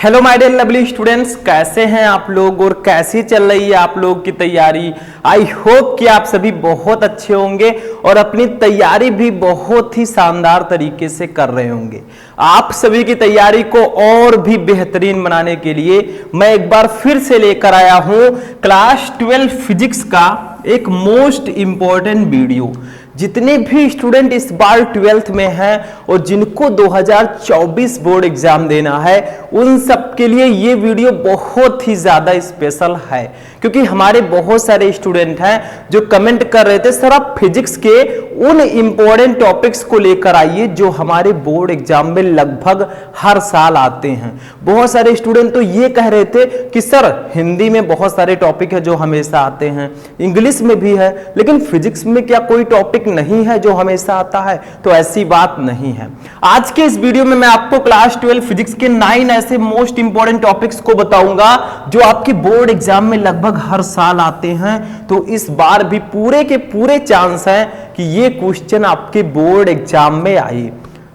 Hello my dear lovely students, कैसे हैं आप लोग और कैसी चल रही है आप लोग की तैयारी। आई होप कि आप सभी बहुत अच्छे होंगे और अपनी तैयारी भी बहुत ही शानदार तरीके से कर रहे होंगे। आप सभी की तैयारी को और भी बेहतरीन बनाने के लिए मैं एक बार फिर से लेकर आया हूं क्लास 12 फिजिक्स का एक मोस्ट इंपॉर्टेंट वीडियो। जितने भी स्टूडेंट इस बार 12th में हैं और जिनको 2024 बोर्ड एग्जाम देना है उन सब के लिए ये वीडियो बहुत ही ज्यादा स्पेशल है, क्योंकि हमारे बहुत सारे स्टूडेंट हैं जो कमेंट कर रहे थे सर आप फिजिक्स के उन इंपॉर्टेंट टॉपिक्स को लेकर आइए जो हमारे बोर्ड एग्जाम में लगभग हर साल आते हैं। बहुत सारे स्टूडेंट तो ये कह रहे थे कि सर हिंदी में बहुत सारे टॉपिक है जो हमेशा आते हैं, इंग्लिश में भी है, लेकिन फिजिक्स में क्या कोई टॉपिक नहीं है जो हमेशा आता है? तो ऐसी बात नहीं है। आज के इस वीडियो में मैं आपको क्लास 12 फिजिक्स के 9 ऐसे मोस्ट इंपॉर्टेंट टॉपिक्स को बताऊंगा जो आपके बोर्ड एग्जाम में लगभग हर साल आते हैं। तो इस बार भी पूरे के पूरे चांस हैं कि ये क्वेश्चन आपके बोर्ड एग्जाम में आए।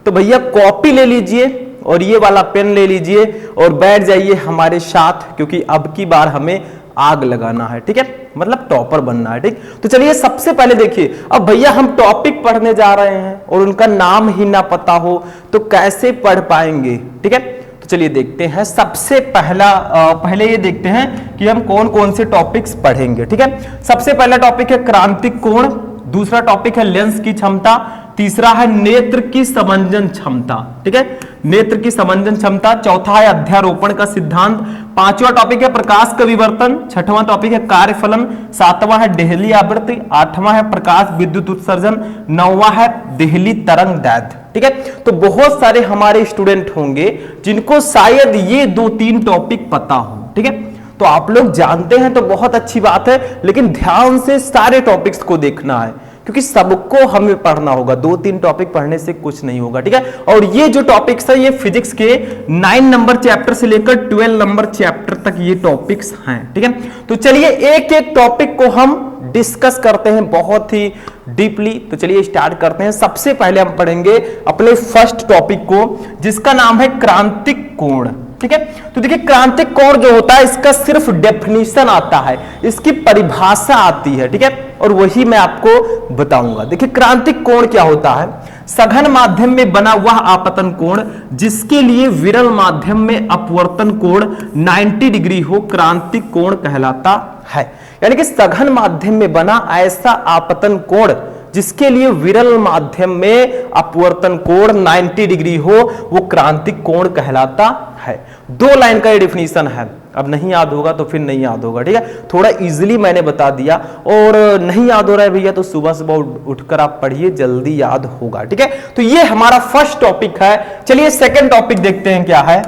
तो भैया कॉपी ले लीजिए और ये वाला पेन ले लीजिए और बैठ जाइए हमारे साथ, क्योंकि अब की बार हमें आग लगाना है, ठीक है, मतलब टॉपर बनना है। ठीक, तो चलिए सबसे पहले देखिए, अब भैया हम टॉपिक पढ़ने जा रहे हैं और उनका नाम ही ना पता हो तो कैसे पढ़ पाएंगे। ठीक है, तो चलिए देखते हैं। सबसे पहले ये देखते हैं कि हम कौन कौन से टॉपिक्स पढ़ेंगे। ठीक है, सबसे पहला टॉपिक है क्रांतिक कोण, दूसरा टॉपिक है लेंस की क्षमता, तीसरा है नेत्र की समंजन क्षमता। ठीक है, नेत्र की समंजन क्षमता, चौथा है अध्यारोपण का सिद्धांत, पांचवा टॉपिक है प्रकाश का विवर्तन, छठवां टॉपिक है कार्यफलन, सातवां है देहली आवृत्ति, आठवां है प्रकाश विद्युत उत्सर्जन, नौवां है देहली तरंग दैर्ध्य। ठीक है, तो बहुत सारे हमारे स्टूडेंट होंगे जिनको शायद ये 2-3 टॉपिक पता हो। ठीक है, तो आप लोग जानते हैं तो बहुत अच्छी बात है, लेकिन ध्यान से सारे टॉपिक्स को देखना है क्योंकि सबको हमें पढ़ना होगा। 2-3 टॉपिक पढ़ने से कुछ नहीं होगा। ठीक है, और ये जो टॉपिक्स है ये फिजिक्स के 9 नंबर चैप्टर से लेकर 12 नंबर चैप्टर तक ये टॉपिक्स हैं। ठीक है, तो चलिए एक एक टॉपिक को हम डिस्कस करते हैं बहुत ही डीपली। तो चलिए स्टार्ट करते हैं। सबसे पहले हम पढ़ेंगे अपने फर्स्ट टॉपिक को जिसका नाम है क्रांतिक कोण। ठीक है, तो देखिए क्रांतिक कोण जो होता है इसका सिर्फ डेफिनेशन आता है, इसकी परिभाषा आती है। ठीक है, और वही मैं आपको बताऊंगा। देखिए क्रांतिक कोण क्या होता है? सघन माध्यम में बना वह आपतन कोण जिसके लिए विरल माध्यम में अपवर्तन कोण 90 डिग्री हो क्रांतिक कोण कहलाता है। यानी कि सघन माध्यम में बना ऐसा आपतन कोण जिसके लिए विरल माध्यम में अपवर्तन कोण 90 डिग्री हो वो क्रांतिक कोण कहलाता है। 2 लाइन का ये डिफिनीशन है। अब नहीं याद होगा तो फिर नहीं याद होगा। ठीक है, थोड़ा इजीली मैंने बता दिया, और नहीं याद हो रहा है भैया तो सुबह सुबह उठकर आप पढ़िए, जल्दी याद होगा। ठीक है, तो ये हमारा फर्स्ट टॉपिक है। चलिए सेकंड टॉपिक देखते हैं क्या है।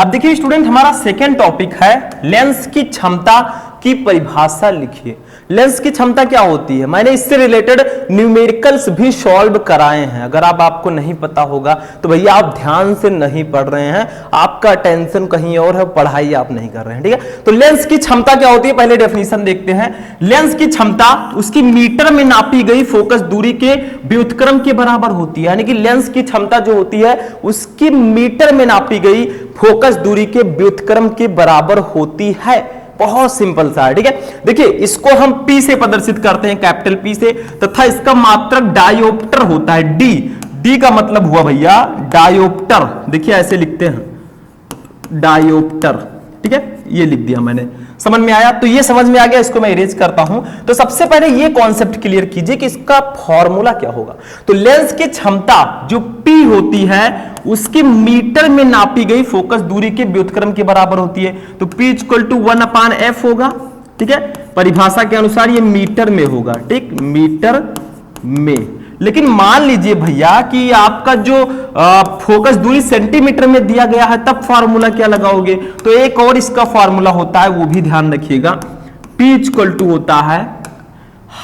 अब देखिए स्टूडेंट, हमारा सेकंड टॉपिक है लेंस की क्षमता की परिभाषा लिखिए। लेंस की क्षमता क्या होती है? मैंने इससे रिलेटेड न्यूमेरिकल्स भी सॉल्व कराए हैं। अगर आपको नहीं पता होगा तो भैया आप ध्यान से नहीं पढ़ रहे हैं, आपका टेंशन कहीं और है, पढ़ाई आप नहीं कर रहे हैं। ठीक है, तो लेंस की क्षमता क्या होती है पहले डेफिनेशन देखते हैं। लेंस की क्षमता उसकी मीटर में नापी गई फोकस दूरी के व्युत्क्रम के बराबर होती है। यानी कि लेंस की क्षमता जो होती है उसकी मीटर में नापी गई फोकस दूरी के व्युत्क्रम के बराबर होती है। बहुत सिंपल सा है। ठीक है, देखिए इसको हम P से प्रदर्शित करते हैं, कैपिटल P से, तथा इसका मात्रक डायोप्टर होता है D। D का मतलब हुआ भैया डायोप्टर। देखिए ऐसे लिखते हैं डायोप्टर। ठीक है, ये लिख दिया मैंने, समझ में आया? तो ये समझ में आ गया, इसको मैं इरेज करता हूं। तो सबसे पहले ये कॉन्सेप्ट क्लियर कीजिए कि इसका फॉर्मूला क्या होगा। तो लेंस की क्षमता जो P होती है उसकी मीटर में नापी गई फोकस दूरी के व्युत्क्रम के बराबर होती है। तो P = 1/f होगा। ठीक है, परिभाषा के अनुसार ये मीटर में होगा। ठीक, मीटर में। लेकिन मान लीजिए भैया कि आपका जो फोकस दूरी सेंटीमीटर में दिया गया है, तब फार्मूला क्या लगाओगे? तो एक और इसका फार्मूला होता है, वो भी ध्यान रखिएगा। P = होता है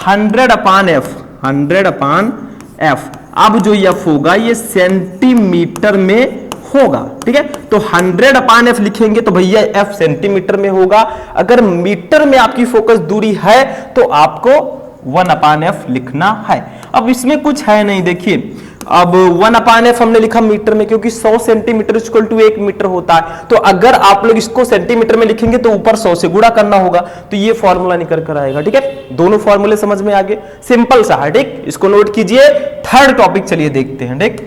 100/f। 100/f। अब जो f होगा ये सेंटीमीटर में होगा। ठीक है, तो 100/f लिखेंगे तो भैया f सेंटीमीटर में होगा। अगर मीटर में आपकी फोकस दूरी है तो आपको 1/f लिखना है। अब इसमें कुछ है नहीं, देखिए अब 1/f हमने लिखा मीटर में, क्योंकि 100 सेंटीमीटर इक्वल टू 1 मीटर होता है। तो अगर आप लोग इसको सेंटीमीटर में लिखेंगे तो ऊपर 100 से गुणा करना होगा, तो ये फॉर्मूला निकल कर आएगा। ठीक है, दोनों फॉर्मूले समझ में आ गए, सिंपल सा है। ठीक, इसको नोट कीजिए। थर्ड टॉपिक चलिए देखते हैं। ठीक,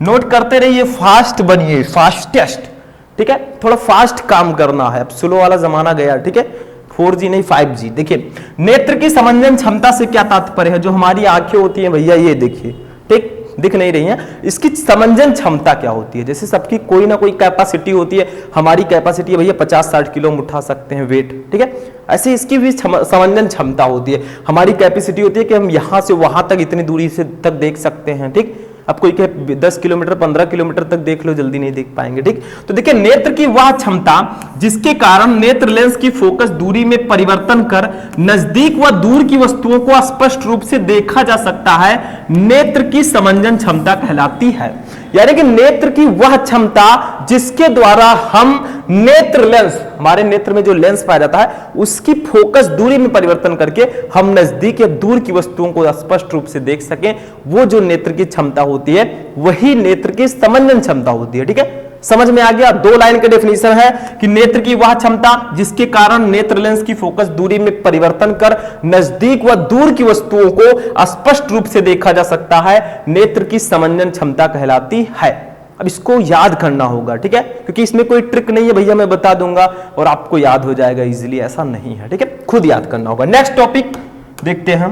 नोट करते रहिए, फास्ट बनिए, फास्टेस्ट। ठीक है, थोड़ा फास्ट काम करना है, अब स्लो वाला जमाना गया। ठीक है, 4G नहीं 5G। देखिए, नेत्र की समंजन क्षमता से क्या तात्पर्य है? जो हमारी आंखें होती हैं भैया, ये देखिए, ठीक दिख नहीं रही हैं, इसकी समंजन क्षमता क्या होती है? जैसे सबकी कोई ना कोई कैपेसिटी होती है, हमारी कैपेसिटी है भैया 50-60 किलो हम उठा सकते हैं वेट। ठीक है, ऐसे इसकी भी समंजन क्षमता होती है। हमारी कैपेसिटी होती है कि हम यहां से वहां तक इतनी दूरी से तक देख सकते हैं। ठीक, अब कोई कहे 10 किलोमीटर 15 किलोमीटर तक देख लो, जल्दी नहीं देख पाएंगे। ठीक, तो देखिए, नेत्र की वह क्षमता जिसके कारण नेत्र लेंस की फोकस दूरी में परिवर्तन कर नजदीक व दूर की वस्तुओं को स्पष्ट रूप से देखा जा सकता है, नेत्र की समंजन क्षमता कहलाती है। यानी कि नेत्र की वह क्षमता जिसके द्वारा हम नेत्र लेंस, हमारे नेत्र में जो लेंस पाया जाता है, उसकी फोकस दूरी में परिवर्तन करके हम नजदीक या दूर की वस्तुओं को स्पष्ट रूप से देख सकें, वो जो नेत्र की क्षमता होती है वही नेत्र की समंजन क्षमता होती है। ठीक है, समझ में आ गया? 2 लाइन का डेफिनेशन है कि नेत्र की वह क्षमता जिसके कारण नेत्र लेंस की फोकस दूरी में परिवर्तन कर नजदीक व दूर की वस्तुओं को स्पष्ट रूप से देखा जा सकता है, नेत्र की समंजन क्षमता कहलाती है। अब इसको याद करना होगा। ठीक है, क्योंकि इसमें कोई ट्रिक नहीं है भैया, मैं बता दूंगा और आपको याद हो जाएगा इजीली, ऐसा नहीं है। ठीक है, खुद याद करना होगा। नेक्स्ट टॉपिक देखते हैं।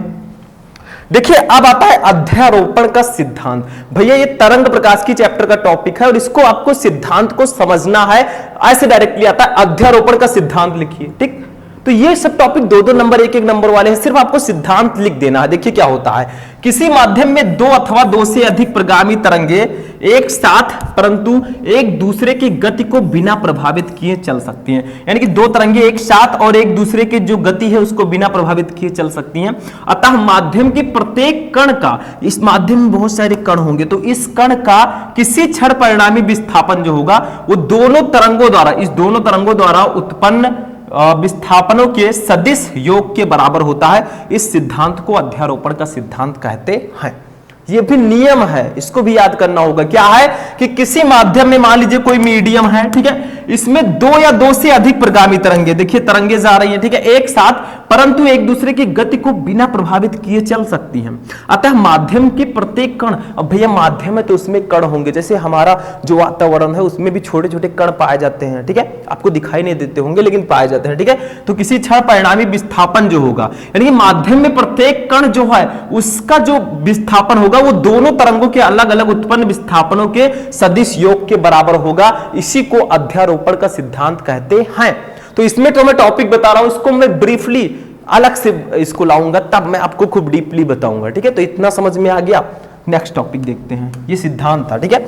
देखिए, अब आता है अध्यारोपण का सिद्धांत। भैया ये तरंग प्रकाश की चैप्टर का टॉपिक है और इसको आपको सिद्धांत को समझना है। ऐसे डायरेक्टली आता है, अध्यारोपण का सिद्धांत लिखिए। ठीक, तो ये सब टॉपिक 2-2 नंबर 1-1 नंबर वाले हैं, सिर्फ आपको सिद्धांत लिख देना है। देखिए क्या होता है, किसी माध्यम में 2 अथवा 2 से अधिक प्रगामी तरंगे एक साथ परंतु एक दूसरे की गति को बिना प्रभावित किए चल सकती हैं। यानी कि 2 तरंगे एक साथ और एक दूसरे की जो गति है उसको बिना प्रभावित किए चल सकती हैं। अतः माध्यम के प्रत्येक कण का, इस माध्यम में बहुत सारे कण होंगे, तो इस कण का किसी क्षण परिणामी विस्थापन जो होगा वो दोनों तरंगों द्वारा उत्पन्न विस्थापनों के सदिश योग के बराबर होता है। इस सिद्धांत को अध्यारोपण का सिद्धांत कहते हैं। ये भी नियम है, इसको भी याद करना होगा। क्या है कि किसी माध्यम में मान लीजिए कोई मीडियम है, ठीक है, इसमें 2 या 2 से अधिक प्रगामी तरंगे, देखिए तरंगे जा रही हैं, ठीक है, एक साथ, परंतु एक दूसरे की गति को बिना प्रभावित किए चल सकती हैं। अतः माध्यम के प्रत्येक कण, अब भैया माध्यम है तो उसमें कण होंगे, जैसे हमारा जो वातावरण है उसमें भी छोटे छोटे कण पाए जाते हैं। ठीक है, आपको दिखाई नहीं देते होंगे लेकिन पाए जाते हैं। ठीक है, तो किसी क्षण परिणामी विस्थापन जो होगा, यानी कि माध्यम में प्रत्येक कण जो है उसका जो विस्थापन होगा वो दोनों तरंगों के अलग अलग उत्पन्न विस्थापनों के सदिश योग के बराबर होगा। इसी को अध्यारोपण का सिद्धांत कहते हैं। तो इसमें तो मैं टॉपिक बता रहा हूं, इसको मैं ब्रीफली अलग से इसको लाऊंगा, तब मैं आपको खूब डीपली बताऊंगा। ठीक है, तो इतना समझ में आ गया। नेक्स्ट टॉपिक देखते हैं, ये सिद्धांत था। ठीक है,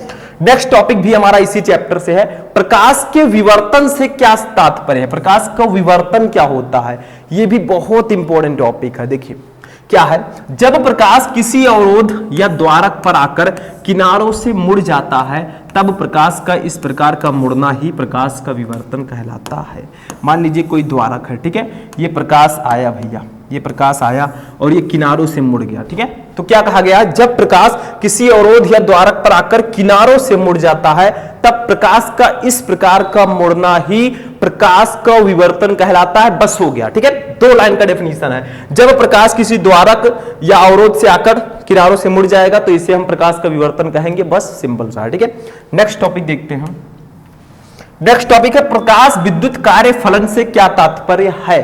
नेक्स्ट टॉपिक भी हमारा इसी चैप्टर से है। प्रकाश के विवर्तन से क्या तात्पर्य है? प्रकाश का विवर्तन क्या होता है? ये भी बहुत इंपॉर्टेंट टॉपिक है। देखिए क्या है, जब प्रकाश किसी अवरोध या द्वारक पर आकर किनारों से मुड़ जाता है तब प्रकाश का इस प्रकार का मुड़ना ही प्रकाश का विवर्तन कहलाता है। मान लीजिए कोई द्वारक है, ठीक है, ये प्रकाश आया भैया, ये प्रकाश आया और ये किनारों से मुड़ गया। ठीक है, तो क्या कहा गया, जब प्रकाश किसी अवरोध या द्वारक पर आकर किनारों से मुड़ जाता है तब प्रकाश का इस प्रकार का मुड़ना ही प्रकाश का विवर्तन कहलाता है। बस हो गया। ठीक है, 2 लाइन का डेफिनेशन है। जब प्रकाश किसी द्वारक या अवरोध से आकर किनारों से मुड़ जाएगा तो इसे हम प्रकाश का विवर्तन कहेंगे। बस सिंपल सा है। ठीक है, नेक्स्ट टॉपिक देखते हैं। नेक्स्ट टॉपिक है प्रकाश विद्युत कार्य फलन से क्या तात्पर्य है,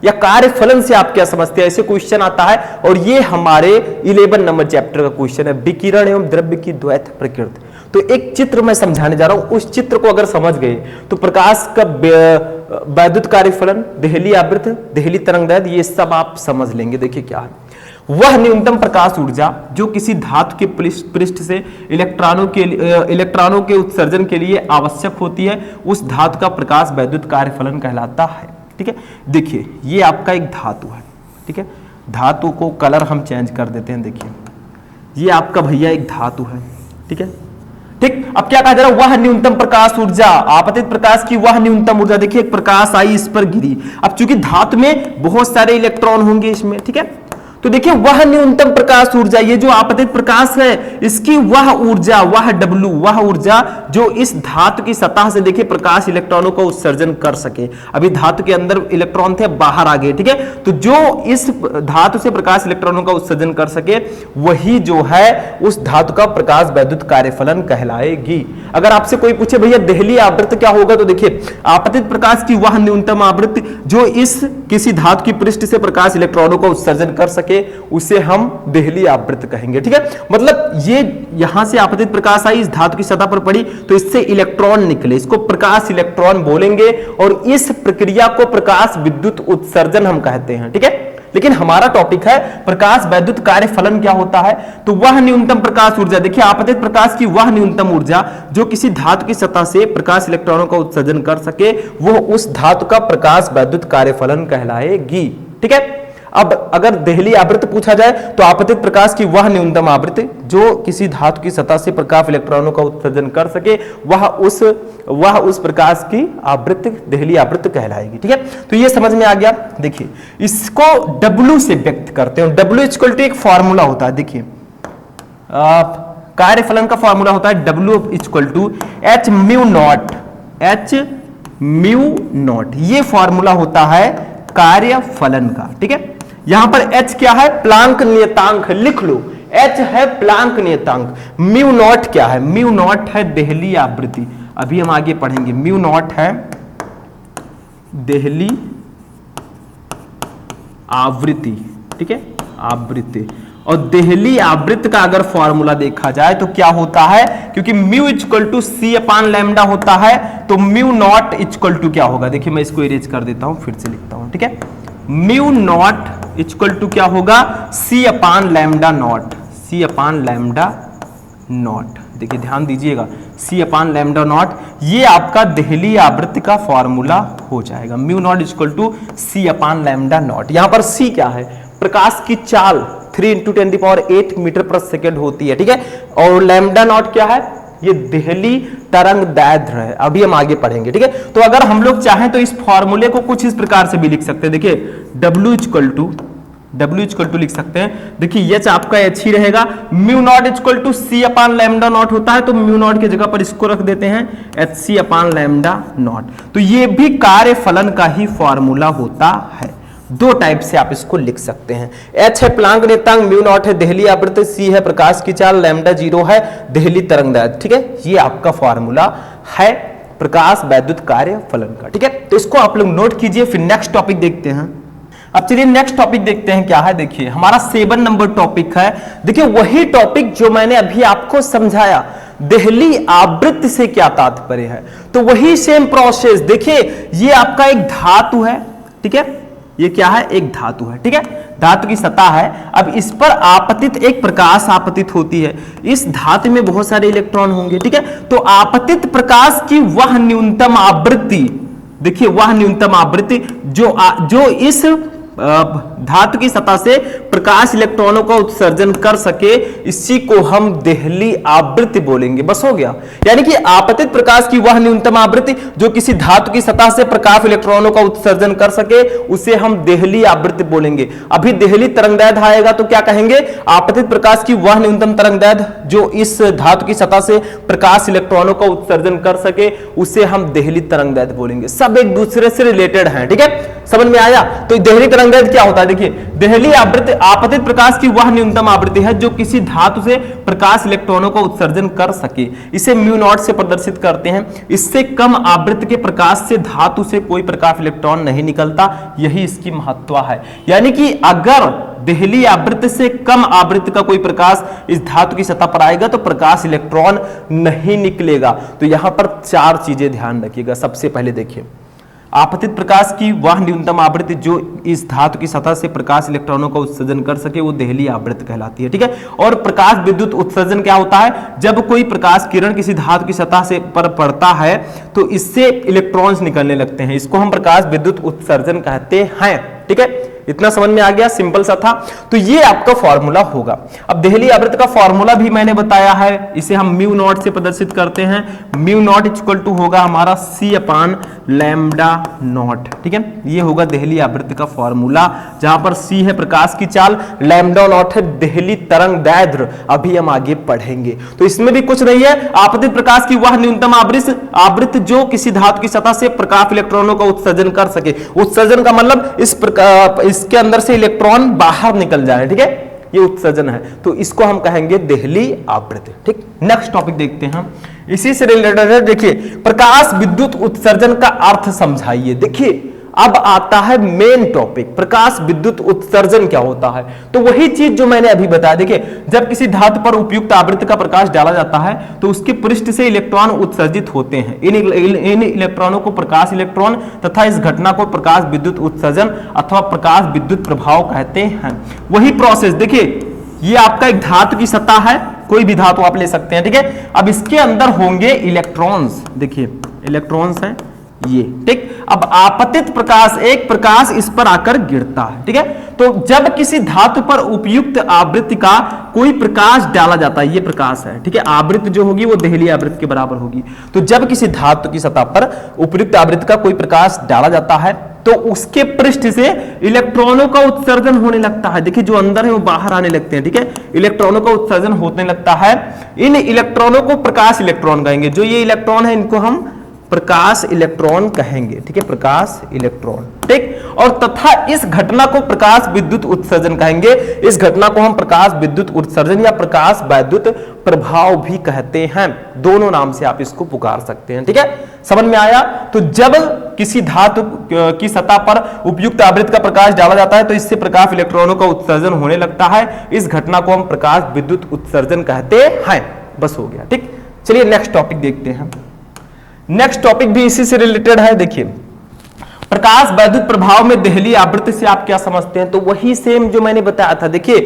या कार्य फलन से आप क्या समझते हैं, ऐसे क्वेश्चन आता है और ये हमारे 11 नंबर चैप्टर का क्वेश्चन है, विकिरण एवं द्रव्य की द्वैत प्रकृति। तो एक चित्र मैं समझाने जा रहा हूं, उस चित्र को अगर समझ गए तो प्रकाश का वैद्युत कार्य फलन, देहली आवृत्त, देहली तरंगदैर्घ्य, ये सब आप समझ लेंगे। देखिए क्या है, वह न्यूनतम प्रकाश ऊर्जा जो किसी धातु के पृष्ठ से इलेक्ट्रॉनों के उत्सर्जन के लिए आवश्यक होती है, उस धातु का प्रकाश वैद्युत कार्य फलन कहलाता है। ठीक है, देखिए ये आपका एक धातु है। ठीक है, धातु को कलर हम चेंज कर देते हैं। देखिए ये आपका भैया एक धातु है। ठीक है, ठीक, अब क्या कहा जा रहा है, वह न्यूनतम प्रकाश ऊर्जा, आपतित प्रकाश की वह न्यूनतम ऊर्जा। देखिए प्रकाश आई, इस पर गिरी, अब चूंकि धातु में बहुत सारे इलेक्ट्रॉन होंगे इसमें, ठीक है, तो देखिए वह न्यूनतम प्रकाश ऊर्जा, ये जो आपतित प्रकाश है इसकी वह ऊर्जा, वह W, वह ऊर्जा जो इस धातु की सतह से देखिए प्रकाश इलेक्ट्रॉनों को उत्सर्जन कर सके। अभी धातु के अंदर इलेक्ट्रॉन थे, बाहर आ गए, ठीक है। तो जो इस धातु से प्रकाश इलेक्ट्रॉनों का उत्सर्जन कर सके वही जो है उस धातु का प्रकाश वैद्युत कार्यफलन कहलाएगी। अगर आपसे कोई पूछे भैया देहली आवृत्ति क्या होगा, तो देखिए आपतित प्रकाश की वह न्यूनतम आवृत्ति जो इस किसी धातु की पृष्ठ से प्रकाश इलेक्ट्रॉनों का उत्सर्जन कर सके उसे हम देहली आवृत्ति कहेंगे, ठीक है। मतलब ये यहां से आपतित प्रकाश आई, इस धातु की सतह पर पड़ी, तो इससे इलेक्ट्रॉन निकले, इसको प्रकाश इलेक्ट्रॉन बोलेंगे और इस प्रक्रिया को प्रकाश विद्युत उत्सर्जन हम कहते हैं, ठीक है। लेकिन हमारा टॉपिक है प्रकाश वैद्युत कार्यफलन क्या होता है, तो वह न्यूनतम प्रकाश ऊर्जा, देखिए आपतित प्रकाश की वह न्यूनतम ऊर्जा जो किसी धातु की सतह से प्रकाश इलेक्ट्रॉनों का उत्सर्जन कर सके वो उस धातु का प्रकाश वैद्युत कार्यफलन कहलाएगी, ठीक है। अब अगर देहली आवृत्ति पूछा जाए तो आपतित प्रकाश की वह न्यूनतम आवृत्ति जो किसी धातु की सतह से प्रकाश इलेक्ट्रॉनों का उत्सर्जन कर सके वह उस प्रकाश की आवृत्ति देहली आवृत्ति कहलाएगी, ठीक है। तो ये समझ में आ गया। देखिए इसको W से व्यक्त करते हैं। W इक्वल टू एक फॉर्मूला होता है, देखिए कार्यफलन का फॉर्मूला होता है W equal to H mu naught, ये फॉर्मूला होता है कार्यफलन का, ठीक है। यहां पर H क्या है, प्लांक नियतांक, लिख लो H है प्लांक नियतांक। म्यू नॉट क्या है, म्यू नॉट है देहली आवृत्ति, अभी हम आगे पढ़ेंगे। म्यू नॉट है देहली आवृत्ति, ठीक है, आवृत्ति। और देहली आवृत्ति का अगर फॉर्मूला देखा जाए तो क्या होता है, क्योंकि mu equal to C upon lambda होता है तो म्यू नॉट इक्वल टू क्या होगा, देखिए मैं इसको इरेज कर देता हूं, फिर से लिखता हूं, ठीक है। म्यू नॉट इक्वल टू क्या होगा, सी अपान लैम्डा नॉट, सी अपान लैम्डा नॉट, देखिए ध्यान दीजिएगा, सी अपान लैम्डा नॉट, ये आपका देहली आवृत्ति का फॉर्मूला हो जाएगा। Mu not equal to C upon lambda naught. यहां पर सी क्या है, प्रकाश की चाल 3 × 10⁸ मीटर प्रति सेकेंड होती है, ठीक है। और लैम्डा नॉट क्या है, ये देहली तरंग दैर्ध्य है, अभी हम आगे पढ़ेंगे, ठीक है। तो अगर हम लोग चाहें तो इस फॉर्मूले को कुछ इस प्रकार से भी लिख सकते हैं, देखिए W इक्वल टू लिख सकते हैं, देखिए H आपका H ही रहेगा, mu not equal to C upon lambda naught होता है तो म्यू नॉट की जगह पर इसको रख देते हैं HC अपान लैम्डा नॉट। तो ये भी कार्यफलन का ही फॉर्मूला होता है। दो टाइप से आप इसको लिख सकते हैं, H है प्लांक नियतांक, म्यू नॉट है देहली आवृत्ति, C है प्रकाश की चाल, लैम्डा 0 है देहली तरंग दैर्ध्य, ठीक है। ये आपका फॉर्मूला है प्रकाश वैद्युत कार्यफलन का, ठीक है। तो इसको आप लोग नोट कीजिए। फिर नेक्स्ट टॉपिक देखते हैं। अब चलिए नेक्स्ट टॉपिक देखते हैं क्या है। देखिए हमारा 7 नंबर टॉपिक है, देखिए वही टॉपिक जो मैंने अभी आपको समझाया, देहली आवृत्ति से क्या तात्पर्य है, तो वही सेम प्रोसेस। देखिए ये आपका एक धातु है, ठीक है, ये क्या है, एक धातु है, ठीक है, धातु की सतह है। अब इस पर आपतित एक प्रकाश आपतित होती है, इस धातु में बहुत सारे इलेक्ट्रॉन होंगे, ठीक है। तो आपतित प्रकाश की वह न्यूनतम आवृत्ति, देखिए वह न्यूनतम आवृत्ति जो इस धातु की सतह से प्रकाश इलेक्ट्रॉनों का उत्सर्जन कर सके, इसी को हम देहली आवृत्ति बोलेंगे। बस हो गया, यानी कि आपतित प्रकाश की वह न्यूनतम आवृत्ति जो किसी धातु की सतह से प्रकाश इलेक्ट्रॉनों का उत्सर्जन कर सके उसे हम देहली आवृत्ति बोलेंगे। अभी देहली तरंगदैर्ध्य आएगा तो क्या कहेंगे, आपतित प्रकाश की वह न्यूनतम तरंगदैर्ध्य जो इस धातु की सतह से प्रकाश इलेक्ट्रॉनों का उत्सर्जन कर सके उसे हम देहली तरंगदैर्ध्य बोलेंगे। सब एक दूसरे से रिलेटेड हैं, ठीक है, समझ में आया। तो देहली तरंगदैर्ध्य क्या होता है, देखिए देहली आवृत्ति आपतित प्रकाश की वह न्यूनतम आवृत्ति है जो किसी धातु से प्रकाश इलेक्ट्रॉनों का उत्सर्जन कर सके, इसे म्यू नॉट से प्रदर्शित करते हैं। इससे कम आवृत्ति के प्रकाश से धातु से कोई प्रकाश इलेक्ट्रॉन नहीं निकलता, यही इसकी महत्व है। यानी कि अगर देहली आवृत्ति से कम आवृत्ति का कोई प्रकाश इस धातु की सतह पर आएगा तो प्रकाश इलेक्ट्रॉन नहीं निकलेगा। तो यहां पर 4 चीजें ध्यान रखिएगा। सबसे पहले देखिए आपतित प्रकाश की वह न्यूनतम आवृत्ति जो इस धातु की सतह से प्रकाश इलेक्ट्रॉनों का उत्सर्जन कर सके वो देहली आवृत्ति कहलाती है, ठीक है। और प्रकाश विद्युत उत्सर्जन क्या होता है, जब कोई प्रकाश किरण किसी धातु की सतह से पर पड़ता है तो इससे इलेक्ट्रॉन्स निकलने लगते हैं, इसको हम प्रकाश विद्युत उत्सर्जन कहते हैं, ठीक है। इतना समझ में आ गया, सिंपल सा था। तो ये आपका फॉर्मूला होगा। अब देहली आवृत्ति का फॉर्मूला भी मैंने बताया है, इसे हम म्यू नॉट से प्रदर्शित करते हैं। म्यू नॉट इक्वल टू होगा हमारा c अपान लैम्डा नॉट, ठीक है। ये होगा देहली आवृत्ति का फॉर्मूला, जहां पर c है प्रकाश की चाल, लैम्डा नॉट है देहली तरंग दैर्ध्य। अभी हम आगे पढ़ेंगे। तो इसमें भी कुछ नहीं है, आपतित प्रकाश की वह न्यूनतम आवृत्ति जो किसी धातु की सतह से प्रकाश इलेक्ट्रॉनों का उत्सर्जन कर सके। उत्सर्जन का मतलब इसके अंदर से इलेक्ट्रॉन बाहर निकल जाए, ठीक है, ये उत्सर्जन है। तो इसको हम कहेंगे देहली आवृत्ति, ठीक। नेक्स्ट टॉपिक देखते हैं हम, इसी से रिलेटेड है। देखिए, प्रकाश विद्युत उत्सर्जन का अर्थ समझाइए। देखिए, अब आता है मेन टॉपिक, प्रकाश विद्युत उत्सर्जन क्या होता है। तो वही चीज जो मैंने अभी बताया। देखिए, जब किसी धातु पर उपयुक्त आवृत्ति का प्रकाश डाला जाता है तो उसके पृष्ठ से इलेक्ट्रॉन उत्सर्जित होते हैं। इन इलेक्ट्रॉनों को प्रकाश इलेक्ट्रॉन तथा इस घटना को प्रकाश विद्युत उत्सर्जन अथवा प्रकाश विद्युत प्रभाव कहते हैं। वही प्रोसेस देखिए, ये आपका एक धातु की सतह है, कोई भी धातु आप ले सकते हैं, ठीक है। अब इसके अंदर होंगे इलेक्ट्रॉन्स, देखिए इलेक्ट्रॉन्स हैं ये, ठीक। अब आपतित प्रकाश, एक प्रकाश इस पर आकर गिरता है, ठीक है। तो जब किसी धातु पर उपयुक्त आवृत्ति का कोई प्रकाश डाला जाता है, ये प्रकाश है, ठीक है, आवृत्ति जो होगी वो देहली आवृत्ति के बराबर होगी। तो जब किसी धातु की सतह पर उपयुक्त आवृत्ति का कोई प्रकाश डाला जाता है तो उसके पृष्ठ से इलेक्ट्रॉनों का उत्सर्जन होने लगता है। देखिए, जो अंदर है वो बाहर आने लगते हैं, ठीक है, इलेक्ट्रॉनों का उत्सर्जन होने लगता है। इन इलेक्ट्रॉनों को प्रकाश इलेक्ट्रॉन कहेंगे। जो ये इलेक्ट्रॉन है इनको हम प्रकाश इलेक्ट्रॉन कहेंगे, ठीक है, प्रकाश इलेक्ट्रॉन, ठीक। और तथा इस घटना को प्रकाश विद्युत उत्सर्जन कहेंगे। इस घटना को हम प्रकाश विद्युत उत्सर्जन या प्रकाश वैद्युत प्रभाव भी कहते हैं। दोनों नाम से आप इसको पुकार सकते हैं, ठीक है, समझ में आया। तो जब किसी धातु की सतह पर उपयुक्त आवृत्ति का प्रकाश डाला जाता है तो इससे प्रकाश इलेक्ट्रॉनों का उत्सर्जन होने लगता है। इस घटना को हम प्रकाश विद्युत उत्सर्जन कहते हैं। बस हो गया, ठीक। चलिए नेक्स्ट टॉपिक देखते हैं। नेक्स्ट टॉपिक भी इसी से रिलेटेड है। देखिए, प्रकाश वैद्युत प्रभाव में देहली आवृत्ति से आप क्या समझते हैं। तो वही सेम जो मैंने बताया था। देखिए,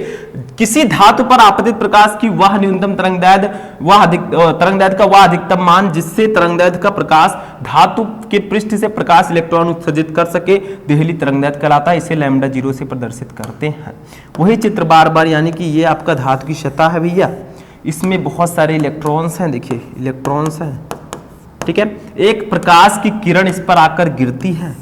किसी धातु पर आपतित प्रकाश की वह न्यूनतम तरंगदैर्ध्य का वह अधिकतम मान जिससे तरंगदैर्ध्य का प्रकाश धातु के पृष्ठ से प्रकाश इलेक्ट्रॉन उत्सर्जित कर सके, देहली तरंगदैर्ध्य कहलाता है। इसे लैम्डा 0 से प्रदर्शित करते हैं। वही चित्र बार बार, यानी कि ये आपका धातु की सतह है भैया, इसमें बहुत सारे इलेक्ट्रॉन्स हैं। देखिए, इलेक्ट्रॉन्स हैं, ठीक है। एक प्रकाश की किरण इस पर आकर गिरती है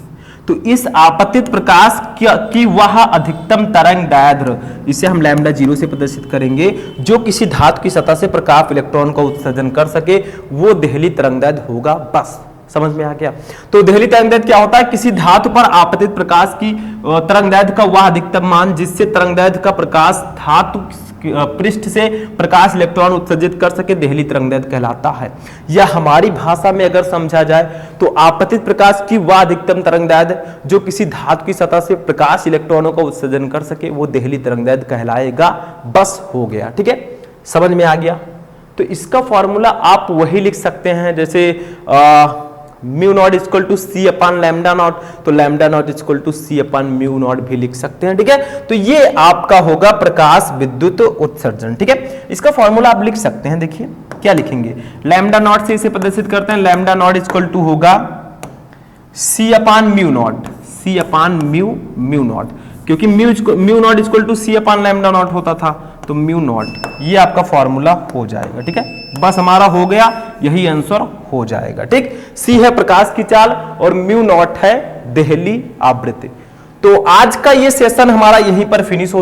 तो इस आपतित प्रकाश की वह अधिकतम तरंगदैर्ध्य, इसे हम लैम्डा 0 से प्रदर्शित करेंगे, जो किसी धातु की सतह से प्रकाश इलेक्ट्रॉन का उत्सर्जन कर सके, वो देहली तरंगदैर्ध्य होगा। बस समझ में आ गया। तो देहली तरंगदैर्ध्य क्या होता है, किसी धातु पर आपतित प्रकाश की तरंगदैर्ध्य का वह अधिकतम मान जिससे तरंगदैर्ध्य का प्रकाश धातु पृष्ठ से प्रकाश इलेक्ट्रॉन उत्सर्जित कर सके, देहली तरंगदैर्ध्य कहलाता है। या हमारी भाषा में अगर समझा जाए तो आपतित प्रकाश की वह अधिकतम तरंगदैर्ध्य जो किसी धातु की सतह से प्रकाश इलेक्ट्रॉनों का उत्सर्जन कर सके, वो देहली तरंगदैर्ध्य कहलाएगा। बस हो गया, ठीक है, समझ में आ गया। तो इसका फॉर्मूला आप वही लिख सकते हैं, जैसे mu not equal to C upon lambda nought, तो lambda nought equal to C upon mu nought भी लिख सकते हैं, ठीक है। तो ये आपका होगा प्रकाश विद्युत उत्सर्जन, ठीक है। इसका फॉर्मूला आप लिख सकते हैं। देखिए क्या लिखेंगे, लैम्डा नॉट से इसे प्रदर्शित करते हैं। लैम्डा नॉट इक्वल टू होगा सी अपान म्यू नॉट, सी अपान म्यू नॉट, क्योंकि mu not equal to C upon lambda naught होता था, तो म्यू नॉट, ये आपका फॉर्मूला हो जाएगा, ठीक है। बस हमारा हो गया, यही आंसर हो जाएगा, ठीक। सी है प्रकाश की चाल और म्यू नॉट है देहली आवृत्ति। तो आज का ये सेशन हमारा यहीं पर फिनिश हो